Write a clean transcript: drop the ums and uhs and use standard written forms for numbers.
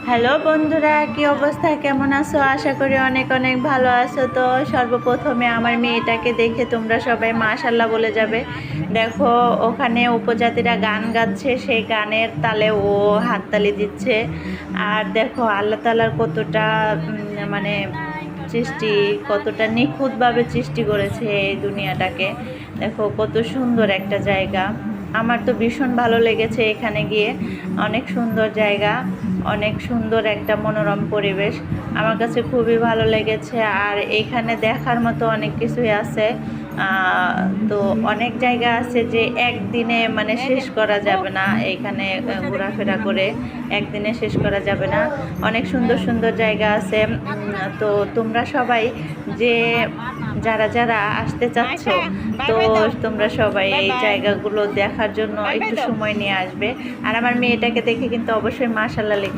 Hello বন্ধুরা, কি অবস্থা, কেমন আছো? আশা করি অনেক অনেক ভালো আছো। তো সর্বপ্রথমে আমার মেয়েটাকে দেখে তোমরা সবাই মাশাল্লাহ বলে যাবে। দেখো, ওখানে উপজাতিরা গান গাচ্ছে, সেই গানের তালে ও হাততালি দিচ্ছে। আর দেখো আল্লাহ তাআলার কতটা মানে সৃষ্টি, কতটা নিখুঁতভাবে সৃষ্টি করেছে এই দুনিয়াটাকে। দেখো কত সুন্দর একটা জায়গা। আমার তো ভীষণ ভালো লেগেছে এখানে গিয়ে। অনেক সুন্দর জায়গা, অনেক সুন্দর একটা মনোরম পরিবেশ। আমার কাছে খুবই ভালো লেগেছে। আর এখানে দেখার মতো অনেক কিছুই আছে। তো অনেক জায়গা আছে যে একদিনে মানে শেষ করা যাবে না। এখানে ঘোরাফেরা করে একদিনে শেষ করা যাবে না। অনেক সুন্দর সুন্দর জায়গা আছে। তো তোমরা সবাই যে যারা যারা আসতে চাচ্ছ, তো তোমরা সবাই এই জায়গাগুলো দেখার জন্য একটু সময় নিয়ে আসবে। আর আমার মেয়েটাকে দেখে কিন্তু অবশ্যই মাশাল্লাহ লিখে